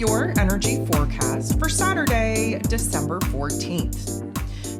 your energy forecast for Saturday, December 14th.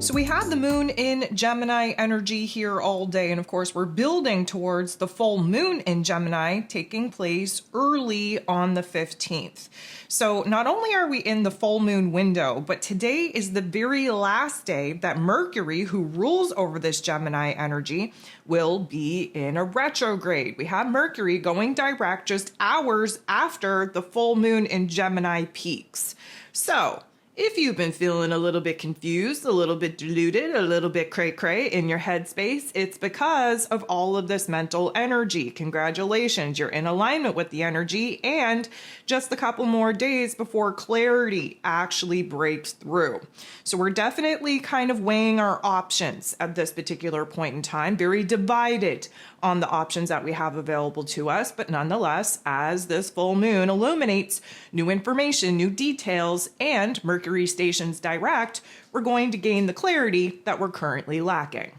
So we have the moon in Gemini energy here all day. And of course, we're building towards the full moon in Gemini taking place early on the 15th. So not only are we in the full moon window, but today is the very last day that Mercury, who rules over this Gemini energy, will be in a retrograde. We have Mercury going direct just hours after the full moon in Gemini peaks. So if you've been feeling a little bit confused, a little bit deluded, a little bit cray-cray in your headspace, it's because of all of this mental energy. Congratulations, you're in alignment with the energy, and just a couple more days before clarity actually breaks through. So we're definitely kind of weighing our options at this particular point in time, very divided on the options that we have available to us. But nonetheless, as this full moon illuminates new information, new details, and Mercury stations direct, we're going to gain the clarity that we're currently lacking.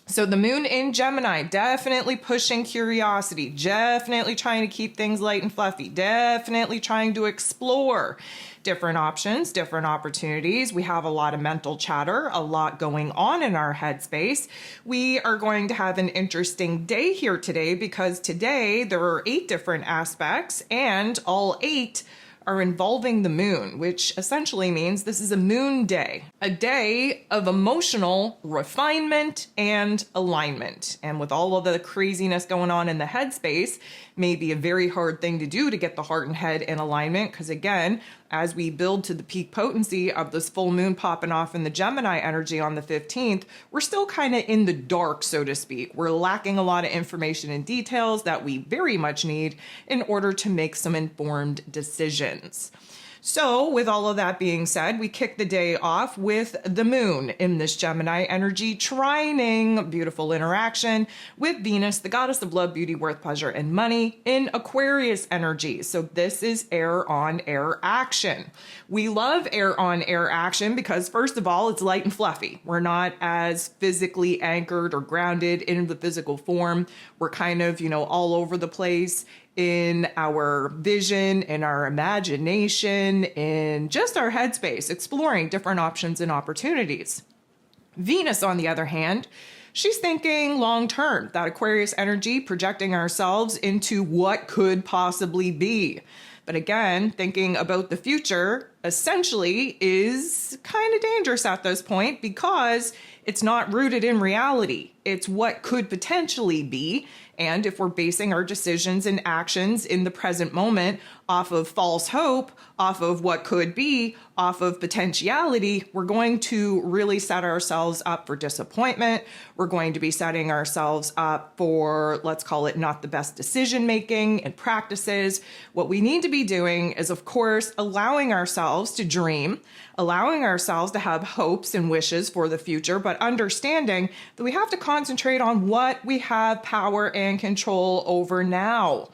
So the moon in Gemini, definitely pushing curiosity, definitely trying to keep things light and fluffy, definitely trying to explore different options, different opportunities. We have a lot of mental chatter, a lot going on in our headspace. We are going to have an interesting day here today because today there are 8 different aspects and all 8 are involving the moon, which essentially means this is a moon day, a day of emotional refinement and alignment. And with all of the craziness going on in the headspace, may be a very hard thing to do to get the heart and head in alignment. Because again, as we build to the peak potency of this full moon popping off in the Gemini energy on the 15th, we're still kind of in the dark, so to speak. We're lacking a lot of information and details that we very much need in order to make some informed decisions. So with all of that being said, we kick the day off with the moon in this Gemini energy trining, beautiful interaction with Venus, the goddess of love, beauty, worth, pleasure, and money in Aquarius energy. So this is air on air action. We love air on air action because first of all, it's light and fluffy. We're not as physically anchored or grounded in the physical form. We're kind of, all over the place in our vision, in our imagination, in just our headspace, exploring different options and opportunities. Venus, on the other hand, she's thinking long term, that Aquarius energy, projecting ourselves into what could possibly be. But again, thinking about the future essentially is kind of dangerous at this point because it's not rooted in reality. It's what could potentially be. And if we're basing our decisions and actions in the present moment off of false hope, off of what could be, off of potentiality, we're going to really set ourselves up for disappointment. We're going to be setting ourselves up for, let's call it, not the best decision making and practices. What we need to be doing is, of course, allowing ourselves to dream, allowing ourselves to have hopes and wishes for the future, but understanding that we have to concentrate on what we have power and control over now.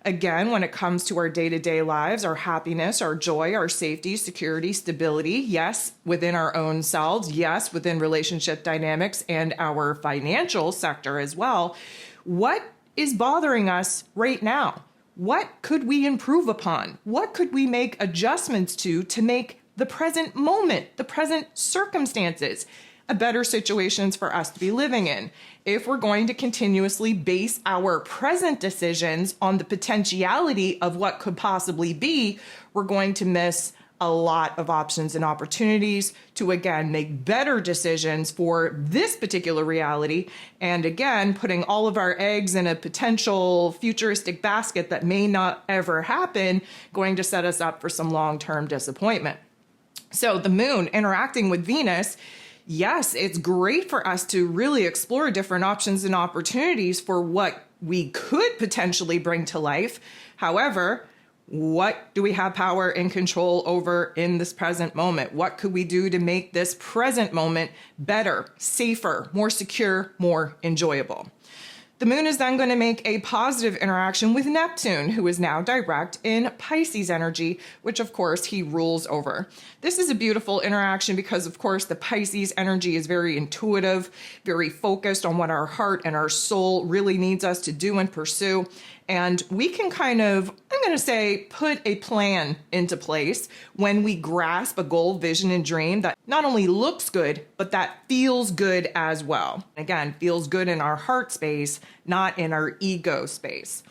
Again, when it comes to our day-to-day lives, our happiness, our joy, our safety, security, stability, yes, within our own selves, yes, within relationship dynamics and our financial sector as well, what is bothering us right now? What could we improve upon? What could we make adjustments to make the present moment, the present circumstances, a better situations for us to be living in? If we're going to continuously base our present decisions on the potentiality of what could possibly be, we're going to miss a lot of options and opportunities to, again, make better decisions for this particular reality. And again, putting all of our eggs in a potential futuristic basket that may not ever happen, going to set us up for some long-term disappointment. So the moon interacting with Venus, yes, it's great for us to really explore different options and opportunities for what we could potentially bring to life. However, what do we have power and control over in this present moment? What could we do to make this present moment better, safer, more secure, more enjoyable? The moon is then going to make a positive interaction with Neptune, who is now direct in Pisces energy, which of course he rules over. This is a beautiful interaction because of course the Pisces energy is very intuitive, very focused on what our heart and our soul really needs us to do and pursue. And we can kind of, I'm going to say, put a plan into place when we grasp a goal, vision, and dream that not only looks good, but that feels good as well. Again, feels good in our heart space, not in our ego space.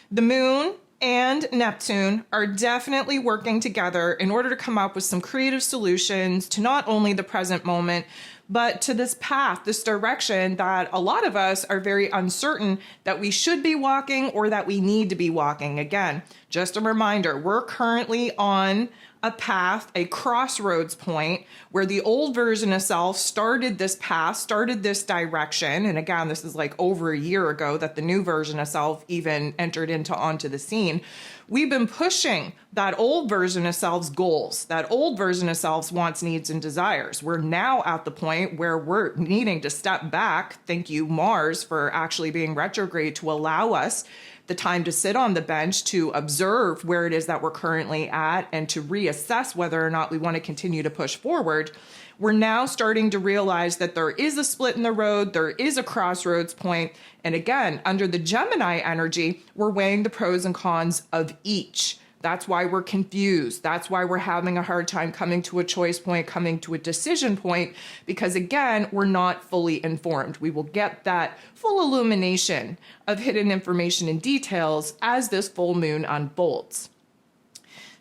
The moon and Neptune are definitely working together in order to come up with some creative solutions to not only the present moment, but to this path, this direction that a lot of us are very uncertain that we should be walking or that we need to be walking. Again, just a reminder, we're currently on a path, a crossroads point where the old version of self started this path, started this direction. And again, this is like over a year ago that the new version of self even entered onto the scene. We've been pushing that old version of self's goals, that old version of self's wants, needs, and desires. We're now at the point where we're needing to step back. Thank you, Mars, for actually being retrograde to allow us the time to sit on the bench, to observe where it is that we're currently at, and to reassess whether or not we want to continue to push forward. We're now starting to realize that there is a split in the road, there is a crossroads point. And again, under the Gemini energy, we're weighing the pros and cons of each. That's why we're confused. That's why we're having a hard time coming to a choice point, coming to a decision point, because again, we're not fully informed. We will get that full illumination of hidden information and details as this full moon unfolds.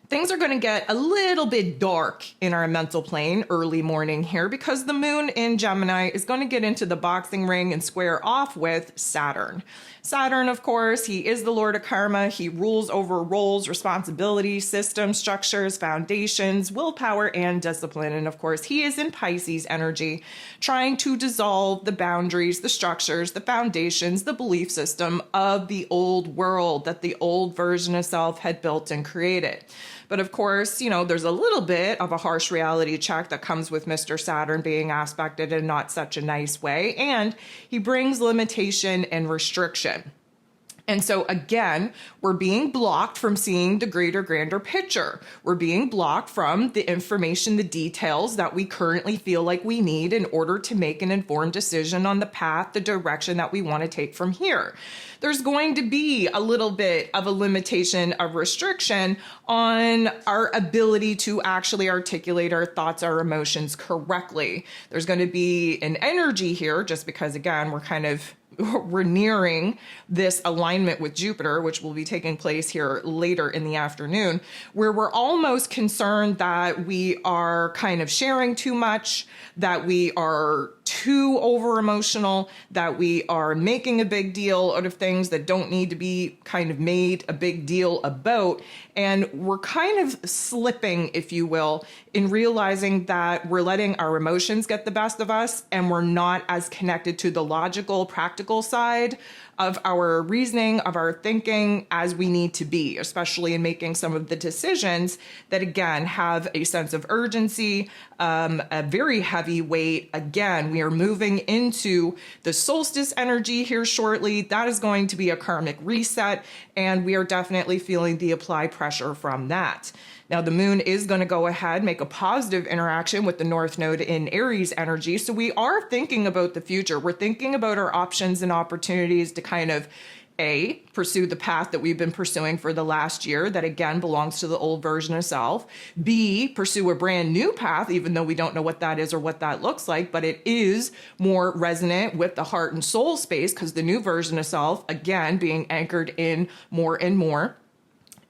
Things are going to get a little bit dark in our mental plane early morning here because the moon in Gemini is going to get into the boxing ring and square off with Saturn. Saturn, of course, he is the Lord of Karma. He rules over roles, responsibilities, systems, structures, foundations, willpower, and discipline. And of course, he is in Pisces energy, trying to dissolve the boundaries, the structures, the foundations, the belief system of the old world that the old version of self had built and created. But of course, there's a little bit of a harsh reality check that comes with Mr. Saturn being aspected in not such a nice way. And he brings limitation and restriction. And so again, we're being blocked from seeing the greater, grander picture. We're being blocked from the information, the details that we currently feel like we need in order to make an informed decision on the path, the direction that we want to take from here. There's going to be a little bit of a limitation of restriction on our ability to actually articulate our thoughts, our emotions correctly. There's going to be an energy here just because, again, we're nearing this alignment with Jupiter, which will be taking place here later in the afternoon, where we're almost concerned that we are kind of sharing too much, that we are too over emotional, that we are making a big deal out of things that don't need to be kind of made a big deal about. And we're kind of slipping, if you will, in realizing that we're letting our emotions get the best of us and we're not as connected to the logical, practical side of our reasoning, of our thinking as we need to be, especially in making some of the decisions that, again, have a sense of urgency, a very heavy weight. Again, we are moving into the solstice energy here shortly. That is going to be a karmic reset, and we are definitely feeling the applied pressure from that. Now, the moon is going to go ahead, make a positive interaction with the North Node in Aries energy. So we are thinking about the future. We're thinking about our options and opportunities to kind of, A, pursue the path that we've been pursuing for the last year that, again, belongs to the old version of self. B, pursue a brand new path, even though we don't know what that is or what that looks like, but it is more resonant with the heart and soul space because the new version of self, again, being anchored in more and more.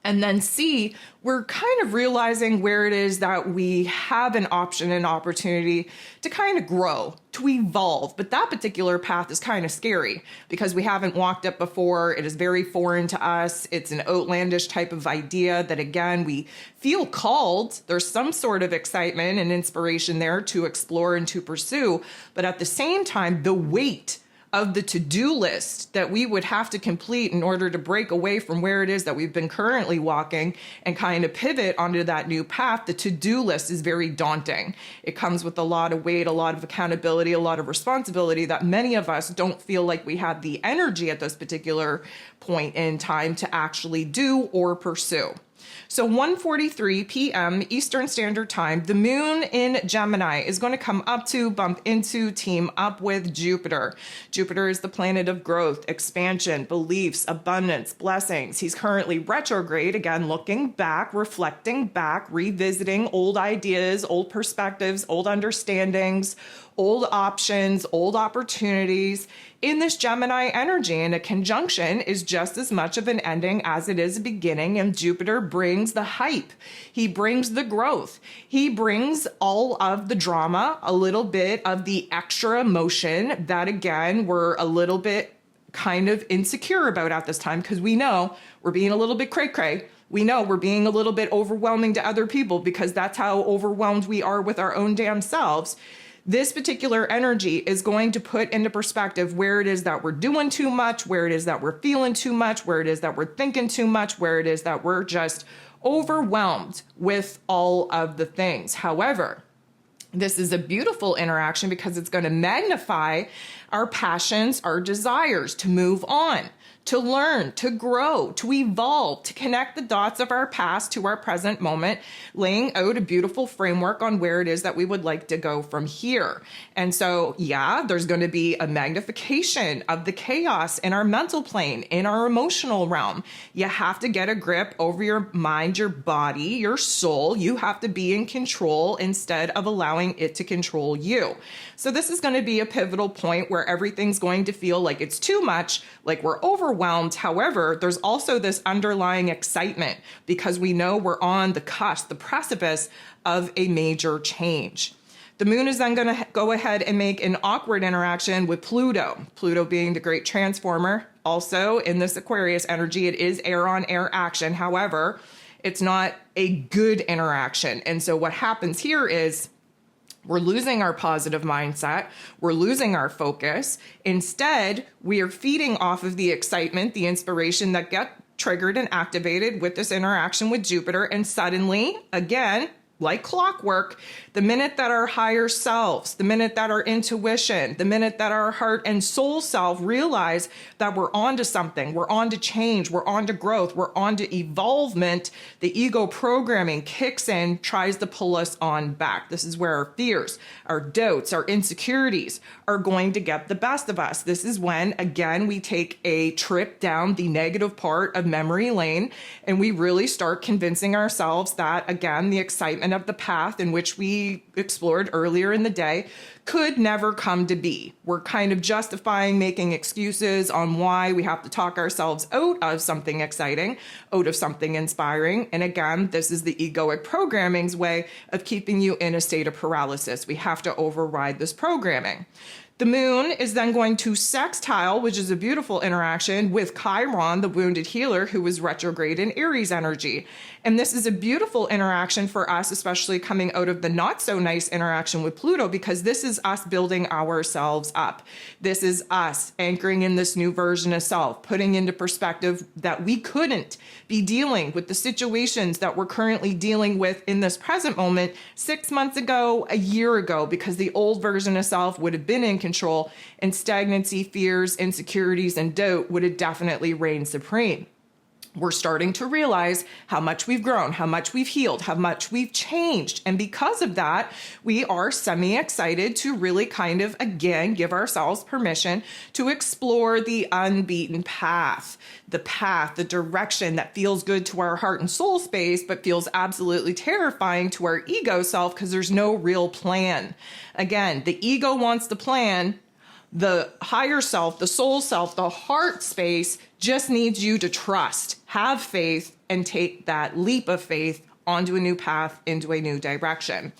And then C, we're kind of realizing where it is that we have an option and opportunity to kind of grow, to evolve. But that particular path is kind of scary because we haven't walked it before. It is very foreign to us. It's an outlandish type of idea that, again, we feel called. There's some sort of excitement and inspiration there to explore and to pursue. But at the same time, the weight of the to-do list that we would have to complete in order to break away from where it is that we've been currently walking and kind of pivot onto that new path, the to-do list is very daunting. It comes with a lot of weight, a lot of accountability, a lot of responsibility that many of us don't feel like we have the energy at this particular point in time to actually do or pursue. So 1:43 p.m. Eastern Standard Time, the moon in Gemini is going to come up to, bump into, team up with Jupiter. Jupiter is the planet of growth, expansion, beliefs, abundance, blessings. He's currently retrograde, again, looking back, reflecting back, revisiting old ideas, old perspectives, old understandings, old options, old opportunities in this Gemini energy. And a conjunction is just as much of an ending as it is a beginning. And Jupiter brings the hype. He brings the growth. He brings all of the drama, a little bit of the extra emotion that, again, we're a little bit kind of insecure about at this time, because we know we're being a little bit cray-cray. We know we're being a little bit overwhelming to other people because that's how overwhelmed we are with our own damn selves. This particular energy is going to put into perspective where it is that we're doing too much, where it is that we're feeling too much, where it is that we're thinking too much, where it is that we're just overwhelmed with all of the things. However, this is a beautiful interaction because it's going to magnify our passions, our desires to move on, to learn, to grow, to evolve, to connect the dots of our past to our present moment, laying out a beautiful framework on where it is that we would like to go from here. And so, yeah, there's going to be a magnification of the chaos in our mental plane, in our emotional realm. You have to get a grip over your mind, your body, your soul. You have to be in control instead of allowing it to control you. So this is going to be a pivotal point where everything's going to feel like it's too much, like we're overwhelmed. However, there's also this underlying excitement because we know we're on the cusp, the precipice of a major change. The moon is then going to go ahead and make an awkward interaction with Pluto. Pluto being the great transformer. Also in this Aquarius energy, it is air on air action. However, it's not a good interaction. And so what happens here is we're losing our positive mindset. We're losing our focus. Instead, we are feeding off of the excitement, the inspiration that get triggered and activated with this interaction with Jupiter. And suddenly, again, like clockwork, the minute that our higher selves, the minute that our intuition, the minute that our heart and soul self realize that we're onto something, we're onto change, we're onto growth, we're onto evolvement, the ego programming kicks in, tries to pull us on back. This is where our fears, our doubts, our insecurities are going to get the best of us. This is when, again, we take a trip down the negative part of memory lane and we really start convincing ourselves that, again, the excitement of the path in which we explored earlier in the day could never come to be. We're kind of justifying, making excuses on why we have to talk ourselves out of something exciting, out of something inspiring. And again, this is the egoic programming's way of keeping you in a state of paralysis. We have to override this programming. The moon is then going to sextile, which is a beautiful interaction, with Chiron, the wounded healer, who is retrograde in Aries energy. And this is a beautiful interaction for us, especially coming out of the not so nice interaction with Pluto, because this is us building ourselves up. This is us anchoring in this new version of self, putting into perspective that we couldn't be dealing with the situations that we're currently dealing with in this present moment 6 months ago, a year ago, because the old version of self would have been in control and stagnancy, fears, insecurities, and doubt would have definitely reigned supreme. We're starting to realize how much we've grown, how much we've healed, how much we've changed. And because of that, we are semi-excited to really kind of, again, give ourselves permission to explore the unbeaten path, the direction that feels good to our heart and soul space, but feels absolutely terrifying to our ego self because there's no real plan. Again, the ego wants the plan. The higher self, the soul self, the heart space just needs you to trust, have faith, and take that leap of faith onto a new path, into a new direction.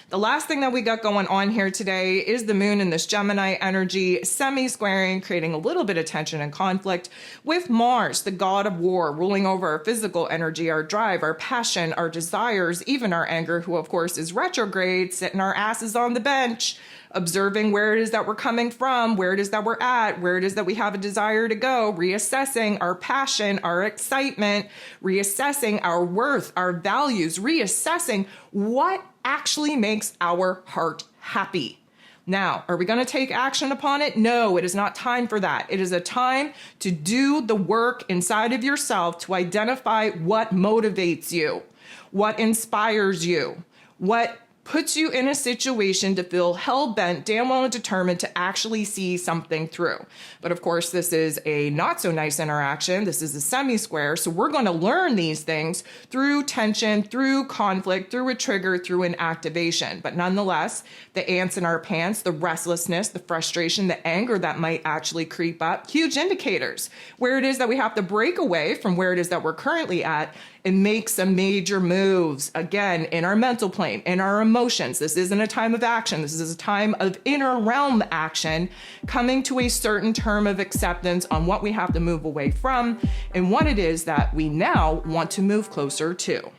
The last thing that we got going on here today is the moon in this Gemini energy semi-squaring, creating a little bit of tension and conflict with Mars, the god of war, ruling over our physical energy, our drive, our passion, our desires, even our anger, who of course is retrograde, sitting our asses on the bench, observing where it is that we're coming from, where it is that we're at, where it is that we have a desire to go, reassessing our passion, our excitement, reassessing our worth, our values, reassessing what actually makes our heart happy. Now, are we going to take action upon it? No, it is not time for that. It is a time to do the work inside of yourself to identify what motivates you, what inspires you, what puts you in a situation to feel hell-bent, damn well determined to actually see something through. But of course, this is a not so nice interaction. This is a semi-square. So we're going to learn these things through tension, through conflict, through a trigger, through an activation. But nonetheless, the ants in our pants, the restlessness, the frustration, the anger that might actually creep up, huge indicators where it is that we have to break away from where it is that we're currently at and make some major moves, again, in our mental plane, in our emotions. This isn't a time of action. This is a time of inner realm action, coming to a certain term of acceptance on what we have to move away from and what it is that we now want to move closer to.